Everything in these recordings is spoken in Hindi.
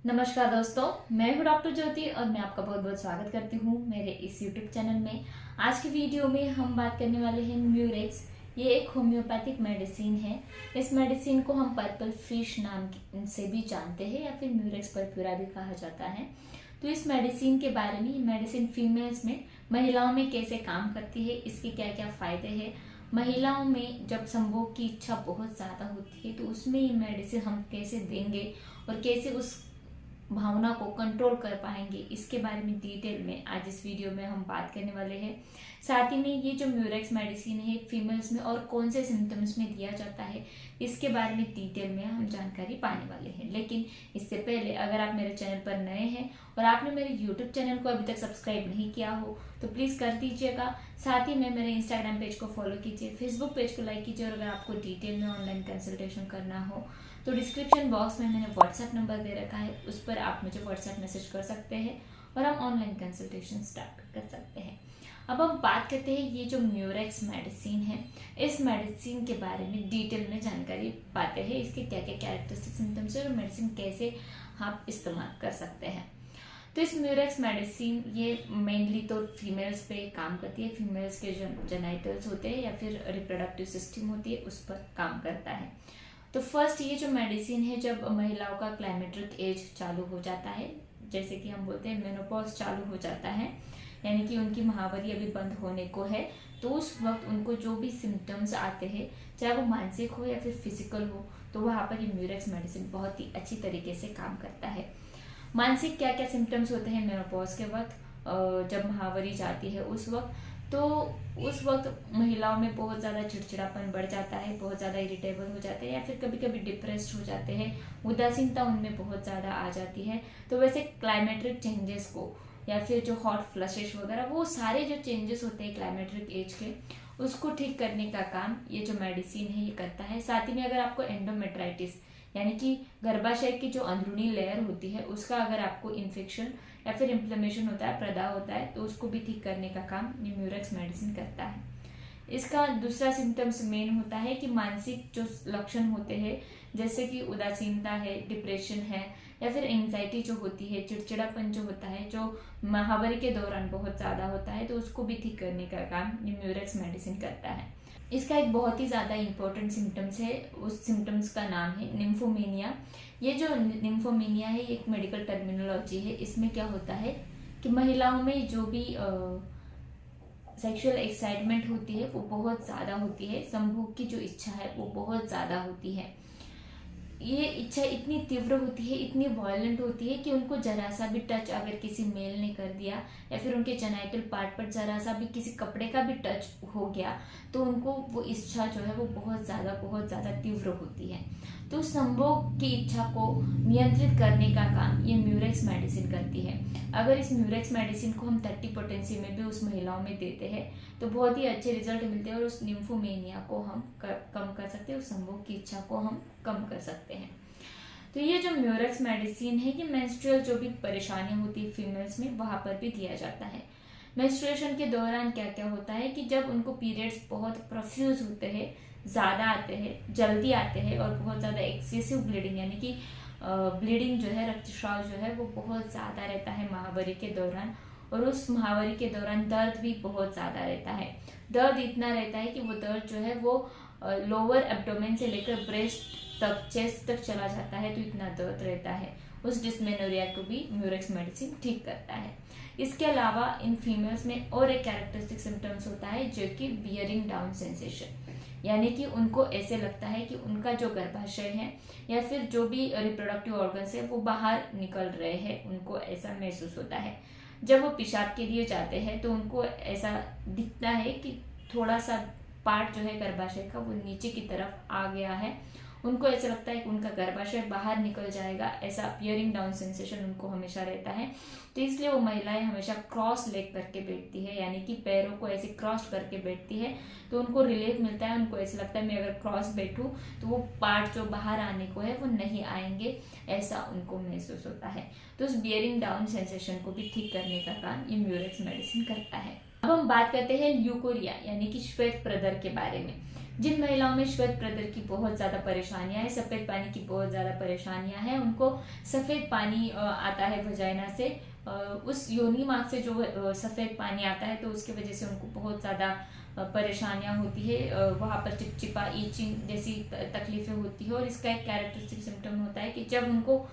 नमस्कार दोस्तों, मैं हूं डॉक्टर ज्योति और मैं आपका बहुत बहुत स्वागत करती हूं मेरे इस यूट्यूब चैनल में। आज की वीडियो में हम बात करने वाले हैं म्यूरेक्स। ये एक होम्योपैथिक मेडिसिन है। इस मेडिसिन को हम पर्पल फिश नाम से भी जानते हैं या फिर म्यूरेक्स पर्पुरा भी कहा जाता है। तो इस मेडिसिन के बारे में, ये मेडिसिन फीमेल्स में, महिलाओं में कैसे काम करती है, इसके क्या क्या फायदे हैं, महिलाओं में जब संभोग की इच्छा बहुत ज्यादा होती है तो उसमें ये मेडिसिन हम कैसे देंगे और कैसे उस भावना को कंट्रोल कर पाएंगे, इसके बारे में डिटेल में आज इस वीडियो में हम बात करने वाले हैं। साथ ही में ये जो म्यूरेक्स मेडिसिन है फीमेल्स में और कौन से सिम्टम्स में दिया जाता है, इसके बारे में डिटेल में हम जानकारी पाने वाले हैं। लेकिन इससे पहले अगर आप मेरे चैनल पर नए हैं और आपने मेरे यूट्यूब चैनल को अभी तक सब्सक्राइब नहीं किया हो तो प्लीज कर दीजिएगा। साथ ही में मेरे इंस्टाग्राम पेज को फॉलो कीजिए, फेसबुक पेज को लाइक कीजिए और अगर आपको डिटेल में ऑनलाइन कंसल्टेशन करना हो तो डिस्क्रिप्शन बॉक्स में मैंने व्हाट्सएप नंबर दे रखा है, उस पर आप मुझे व्हाट्सएप मैसेज कर सकते हैं और हम ऑनलाइन कंसल्टेशन स्टार्ट कर सकते हैं। अब हम बात करते हैं ये जो म्यूरेक्स मेडिसिन है, इस मेडिसिन के बारे में डिटेल में जानकारी पाते हैं, इसके क्या क्या कैरेक्टरिस्टिक सिम्टम्स है और मेडिसिन कैसे आप इस्तेमाल कर सकते हैं। तो इस म्यूरेक्स मेडिसिन ये मेनली तो फीमेल्स पे काम करती है। फीमेल्स के जो जेनाइटल्स होते हैं या फिर रिप्रोडक्टिव सिस्टम होती है उस पर काम करता है। तो फर्स्ट ये जो मेडिसिन है, जब महिलाओं का क्लाइमेट्रिक एज चालू हो जाता है, जैसे कि हम बोलते हैं मेनोपॉज चालू हो जाता है, यानी कि उनकी महावारी अभी बंद होने को है, तो उस वक्त उनको जो भी सिम्टम्स आते हैं, चाहे वो मानसिक हो या फिर फिजिकल हो, तो वहाँ पर ये म्यूरेक्स मेडिसिन बहुत ही अच्छी तरीके से काम करता है। मानसिक क्या क्या सिम्टम्स होते हैं मेनोपॉज के वक्त, जब महावारी जाती है उस वक्त, तो उस वक्त महिलाओं में बहुत ज़्यादा चिड़चिड़ापन बढ़ जाता है, बहुत ज़्यादा इरिटेबल हो जाते हैं या फिर कभी कभी डिप्रेस्ड हो जाते हैं, उदासीनता उनमें बहुत ज़्यादा आ जाती है। तो वैसे क्लाइमेट्रिक चेंजेस को या फिर जो हॉट फ्लशेस वगैरह, वो सारे जो चेंजेस होते हैं क्लाइमेट्रिक एज के, उसको ठीक करने का काम ये जो मेडिसिन है ये करता है। साथ ही में अगर आपको एंडोमेट्राइटिस यानी कि गर्भाशय की जो अंदरूनी लेयर होती है उसका अगर आपको इन्फेक्शन या फिर इन्फ्लेमेशन होता है, प्रदाह होता है, तो उसको भी ठीक करने का काम ये म्यूरेक्स मेडिसिन करता है। इसका दूसरा सिम्टम्स मेन होता है कि मानसिक जो लक्षण होते हैं, जैसे कि उदासीनता है, डिप्रेशन है या फिर एंजाइटी जो होती है, चिड़चिड़ापन जो होता है, जो महावारी के दौरान बहुत ज्यादा होता है, तो उसको भी ठीक करने का काम ये म्यूरेक्स मेडिसिन करता है। इसका एक बहुत ही ज्यादा इंपॉर्टेंट सिम्टम्स है, उस सिम्टम्स का नाम है निम्फोमेनिया। ये जो निम्फोमेनिया है ये एक मेडिकल टर्मिनोलॉजी है। इसमें क्या होता है कि महिलाओं में जो भी सेक्सुअल एक्साइटमेंट होती है वो बहुत ज्यादा होती है, संभोग की जो इच्छा है वो बहुत ज्यादा होती है। ये इच्छा इतनी तीव्र होती है, इतनी वायलेंट होती है कि उनको जरा सा भी टच अगर किसी मेल ने कर दिया या फिर उनके जेनाइटल पार्ट पर जरा सा भी किसी कपड़े का भी टच हो गया तो उनको वो इच्छा जो है वो बहुत ज्यादा तीव्र होती है। तो संभोग की इच्छा को नियंत्रित करने का काम ये म्यूरेक्स मेडिसिन करती है। अगर इस म्यूरेक्स मेडिसिन को हम 30 पोटेंसी में भी उस महिलाओं में देते हैं तो बहुत ही अच्छे रिजल्ट मिलते हैं और उस निम्फोमेनिया को हम कम कर सकते हैं, उस संभोग की इच्छा को हम कम कर सकते हैं। तो ये जो म्यूरेक्स मेडिसिन है ये मेंस्ट्रुअल जो भी परेशानी होती है फीमेल्स में वहां पर भी दिया जाता है। मेंस्ट्रुएशन के दौरान क्या क्या होता है कि जब उनको पीरियड्स बहुत प्रोफ्यूज होते हैं, ज्यादा आते हैं, जल्दी आते हैं और बहुत ज्यादा एक्सेसिव ब्लीडिंग यानी कि ब्लीडिंग जो है, रक्तस्राव जो है वो बहुत ज्यादा रहता है महावारी के दौरान, और उस महावारी के दौरान दर्द भी बहुत ज्यादा रहता है। दर्द इतना रहता है कि वो दर्द जो है वो लोअर एब्डोमेन से लेकर ब्रेस्ट तक, चेस्ट तक चला जाता है, तो इतना दर्द रहता है। उस डिस्मेनोरिया को भी म्यूरेक्स मेडिसिन ठीक करता है। इसके अलावा इन फीमेल्स में और एक कैरेक्टरिस्टिक सिम्टम्स होता है जो कि बियरिंग डाउन सेंसेशन, यानी कि उनको ऐसे लगता है कि उनका जो गर्भाशय है या फिर जो भी रिप्रोडक्टिव ऑर्गन्स है वो बाहर निकल रहे हैं, उनको ऐसा महसूस होता है। जब वो पेशाब के लिए जाते हैं तो उनको ऐसा दिखता है कि थोड़ा सा पार्ट जो है गर्भाशय का वो नीचे की तरफ आ गया है, उनको ऐसा लगता है कि उनका गर्भाशय बाहर निकल जाएगा, ऐसा पियरिंग डाउन सेंसेशन उनको हमेशा रहता है। तो इसलिए वो महिलाएं हमेशा क्रॉस लेग करके बैठती है, यानी कि पैरों को ऐसे क्रॉस करके बैठती है, तो उनको रिलीफ मिलता है। उनको ऐसा लगता है मैं अगर क्रॉस बैठूं तो वो पार्ट जो बाहर आने को है वो नहीं आएंगे, ऐसा उनको महसूस होता है। तो उस बियरिंग डाउन सेंसेशन को भी ठीक करने का काम ये म्यूरेक्स मेडिसिन करता है। अब हम बात करते हैं ल्यूकोरिया यानी कि श्वेत प्रदर के बारे में। जिन महिलाओं में श्वेत प्रदर की बहुत ज्यादा परेशानियां है, सफेद पानी की बहुत ज्यादा परेशानियां हैं, उनको सफेद पानी आता है वजाइना से, उस योनि मार्ग से जो सफेद पानी आता है, तो उसकी वजह से उनको बहुत ज्यादा परेशानियां होती है, वहां पर चिपचिपा ईचिंग जैसी तकलीफें होती है। और इसका एक कैरेक्टरिस्टिक सिम्टम होता है कि जब उनको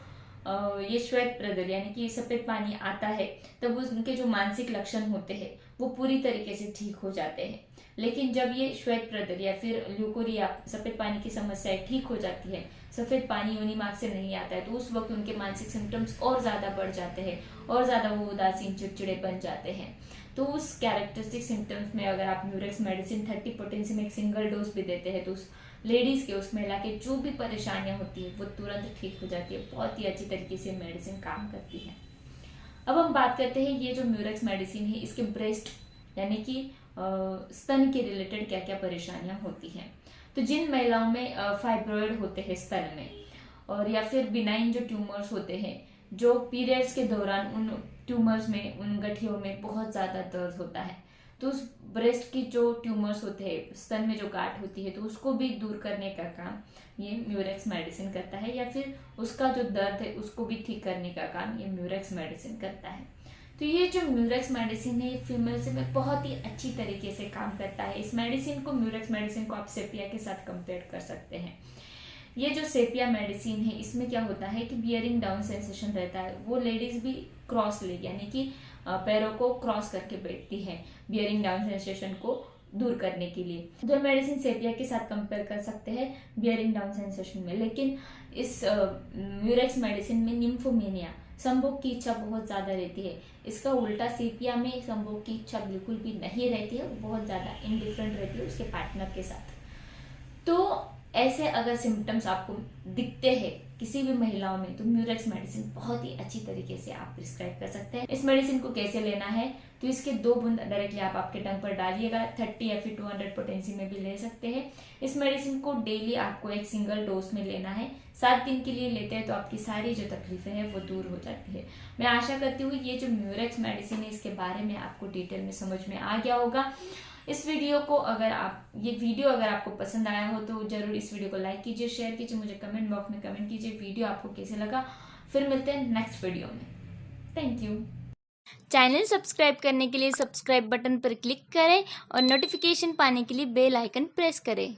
ये श्वेत प्रदर यानी कि सफेद पानी आता है, तब उनके जो मानसिक लक्षण होते हैं वो पूरी तरीके से ठीक हो जाते हैं। लेकिन जब ये श्वेत प्रदर या फिर ल्यूकोरिया सफेद पानी की समस्याएं ठीक हो जाती है, सफेद पानी योनि मार्ग से नहीं आता है, तो उस वक्त उनके मानसिक सिम्टम्स और ज्यादा बढ़ जाते हैं और ज्यादा वो उदासीन चिड़चिड़े बन जाते हैं। तो उस कैरेक्टरिस्टिक सिम्टम्स में अगर आप म्यूरेक्स मेडिसिन 30 पोटेंसी में एक सिंगल डोज भी देते हैं, तो उस लेडीज के, उस महिला के जो भी परेशानियां होती है वो तुरंत ठीक हो जाती है। बहुत ही अच्छी तरीके से मेडिसिन काम करती है। अब हम बात करते हैं ये जो म्यूरेक्स मेडिसिन है, इसके ब्रेस्ट यानी कि स्तन के रिलेटेड क्या क्या परेशानियां होती हैं। तो जिन महिलाओं में फाइब्रॉइड होते हैं स्तन में, और या फिर बिनाइन जो ट्यूमर्स होते हैं, जो पीरियड्स के दौरान उन ट्यूमर्स में, उन गठियों में बहुत ज्यादा दर्द होता है, तो उस ब्रेस्ट की जो ट्यूमर्स होते हैं, स्तन में जो गांठ होती है, तो उसको भी दूर करने का काम ये म्यूरेक्स मेडिसिन करता है, या फिर उसका जो दर्द है उसको भी ठीक करने का काम ये म्यूरेक्स मेडिसिन करता है। तो ये जो म्यूरेक्स मेडिसिन है, ये फीमेल्स में बहुत ही अच्छी तरीके से काम करता है। इस मेडिसिन को, म्यूरेक्स मेडिसिन को आप सेपिया के साथ कंपेयर कर सकते हैं। ये जो सेपिया मेडिसिन है, इसमें क्या होता है कि बियरिंग डाउन सेंसेशन रहता है। वो लेडीज भी क्रॉस लेग यानी कि पैरों को क्रॉस करके बैठती है बियरिंग डाउन सेंसेशन को दूर करने के लिए। तो मेडिसिन सेपिया के साथ कंपेयर कर सकते हैं बियरिंग डाउन सेंसेशन में। लेकिन इस म्यूरेक्स मेडिसिन में निम्फोमेनिया, संभोग की इच्छा बहुत ज्यादा रहती है। इसका उल्टा सेपिया में संभोग की इच्छा बिल्कुल भी नहीं रहती है, बहुत ज्यादा इंडिफरेंट रहती है उसके पार्टनर के साथ। तो ऐसे अगर सिम्टम्स आपको दिखते हैं किसी भी महिलाओं में, तो म्यूरेक्स मेडिसिन बहुत ही अच्छी तरीके से आप प्रिस्क्राइब कर सकते हैं। इस मेडिसिन को कैसे लेना है, तो इसके 2 बूंद डायरेक्टली आप आपके टंग पर डालिएगा। 30 या फिर 200 पोटेंसी में भी ले सकते हैं। इस मेडिसिन को डेली आपको एक सिंगल डोज में लेना है। 7 दिन के लिए लेते हैं तो आपकी सारी जो तकलीफें हैं वो दूर हो जाती है। मैं आशा करती हूँ ये जो म्यूरेक्स मेडिसिन है, इसके बारे में आपको डिटेल में समझ में आ गया होगा। इस वीडियो को ये वीडियो अगर आपको पसंद आया हो तो जरूर इस वीडियो को लाइक कीजिए, शेयर कीजिए, मुझे कमेंट बॉक्स में कमेंट कीजिए वीडियो आपको कैसे लगा। फिर मिलते हैं नेक्स्ट वीडियो में। Thank you. चैनल सब्सक्राइब करने के लिए सब्सक्राइब बटन पर क्लिक करें और नोटिफिकेशन पाने के लिए बेल आइकन प्रेस करें।